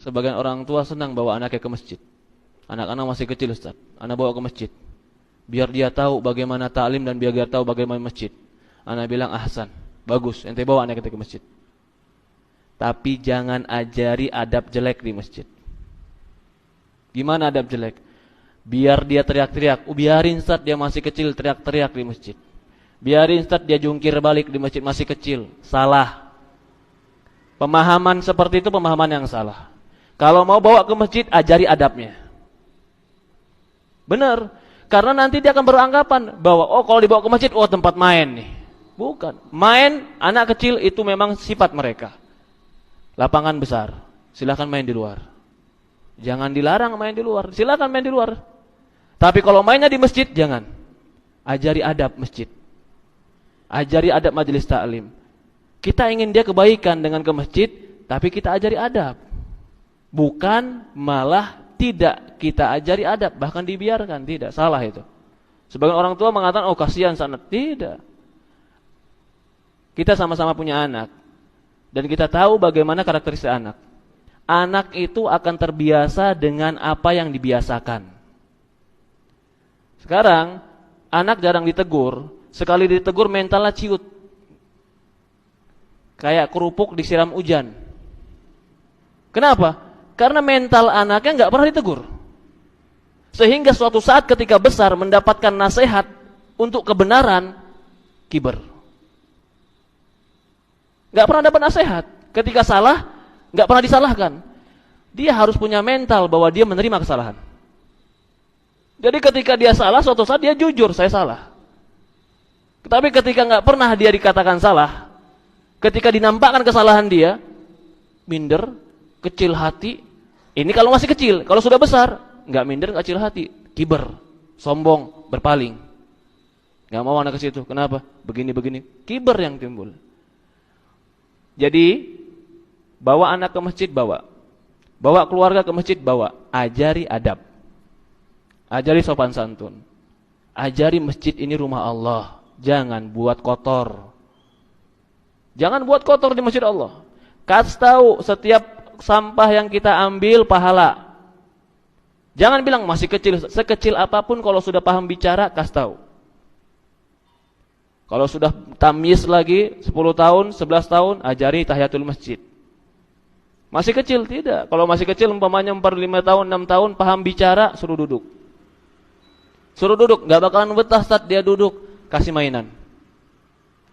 Sebagian orang tua senang bawa anaknya ke masjid. Anak-anak masih kecil, Ustaz. Anak bawa ke masjid. Biar dia tahu bagaimana ta'lim dan biar dia tahu bagaimana masjid. Anak bilang, ahsan, bagus, ente bawa anak kita ke masjid. Tapi jangan ajari adab jelek di masjid. Gimana adab jelek? Biar dia teriak-teriak. Biarin Ustaz dia masih kecil teriak-teriak di masjid. Biarin Ustaz dia jungkir balik di masjid masih kecil. Salah. Pemahaman seperti itu pemahaman yang salah. Kalau mau bawa ke masjid, ajari adabnya. Benar. Karena nanti dia akan beranggapan bahwa oh kalau dibawa ke masjid, oh tempat main nih. Bukan. Main anak kecil itu memang sifat mereka. Lapangan besar. Silakan main di luar. Jangan dilarang main di luar. Silakan main di luar. Tapi kalau mainnya di masjid, jangan. Ajari adab masjid. Ajari adab majelis ta'lim. Kita ingin dia kebaikan dengan ke masjid, tapi kita ajari adab. Bukan malah tidak kita ajari adab, bahkan dibiarkan. Tidak, salah itu. Sebagian orang tua mengatakan, oh kasihan sana. Tidak. Kita sama-sama punya anak. Dan kita tahu bagaimana karakteristik anak. Anak itu akan terbiasa dengan apa yang dibiasakan. Sekarang, anak jarang ditegur. Sekali ditegur mentalnya ciut. Kayak kerupuk disiram hujan. Kenapa? Karena mental anaknya nggak pernah ditegur. Sehingga suatu saat ketika besar mendapatkan nasihat untuk kebenaran, kiber. Nggak pernah dapat nasihat. Ketika salah, nggak pernah disalahkan. Dia harus punya mental bahwa dia menerima kesalahan. Jadi ketika dia salah, suatu saat dia jujur, saya salah. Tapi ketika nggak pernah dia dikatakan salah, ketika dinampakkan kesalahan dia, minder, kecil hati. Ini kalau masih kecil, kalau sudah besar, nggak minder, nggak kecil hati, kiber, sombong, berpaling. Nggak mau anak ke situ. Kenapa? Begini-begini, kiber yang timbul. Jadi bawa anak ke masjid, bawa keluarga ke masjid, bawa. Ajari adab, ajari sopan santun, ajari masjid ini rumah Allah. Jangan buat kotor. Jangan buat kotor di masjid Allah. Kasih tahu setiap sampah yang kita ambil pahala. Jangan bilang masih kecil. Sekecil apapun kalau sudah paham bicara, kasih tahu. Kalau sudah tamyiz lagi 10 tahun, 11 tahun, ajari tahiyatul masjid. Masih kecil tidak. Kalau masih kecil umpamanya 4, 5 tahun, 6 tahun paham bicara, suruh duduk. Suruh duduk, enggak bakalan betah saat dia duduk. Kasih mainan.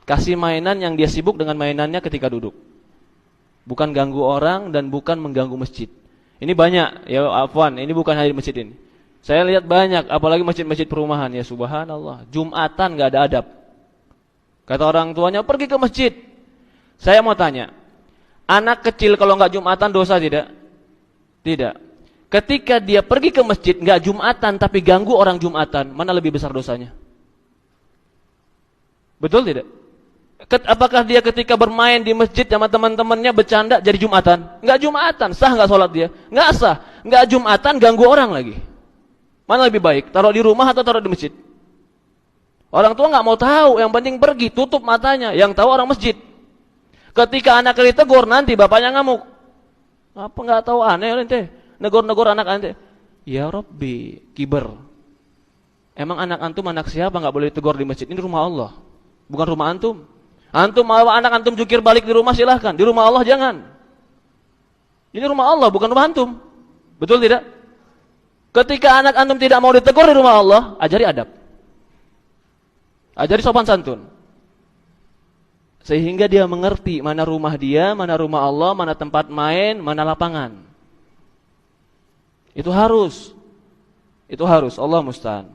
Kasih mainan yang dia sibuk dengan mainannya ketika duduk. Bukan ganggu orang dan bukan mengganggu masjid. Ini banyak, ya afwan, ini bukan hanya di masjid ini. Saya lihat banyak, apalagi masjid-masjid perumahan, ya subhanallah. Jumatan enggak ada adab. Kata orang tuanya, pergi ke masjid. Saya mau tanya, anak kecil kalau enggak Jumatan dosa tidak? Tidak. Ketika dia pergi ke masjid enggak Jumatan tapi ganggu orang Jumatan, mana lebih besar dosanya? Betul tidak? Apakah dia ketika bermain di masjid sama teman-temannya bercanda jadi Jumatan? Enggak Jumatan, sah enggak sholat dia? Enggak sah. Enggak Jumatan, ganggu orang lagi. Mana lebih baik? Taruh di rumah atau taruh di masjid? Orang tua enggak mau tahu, yang penting pergi, tutup matanya. Yang tahu orang masjid. Ketika anaknya ditegur nanti bapaknya ngamuk. Apa enggak tahu aneh ente? Negor-negor anak ente. Ya Rabbi, kiber. Emang anak antum anak siapa enggak boleh ditegur di masjid? Ini rumah Allah. Bukan rumah antum. Antum mau anak antum jukir balik di rumah silahkan. Di rumah Allah jangan. Ini rumah Allah bukan rumah antum. Betul tidak? Ketika anak antum tidak mau ditegur di rumah Allah, ajari adab. Ajari sopan santun. Sehingga dia mengerti mana rumah dia, mana rumah Allah, mana tempat main, mana lapangan. Itu harus. Allah musta'an.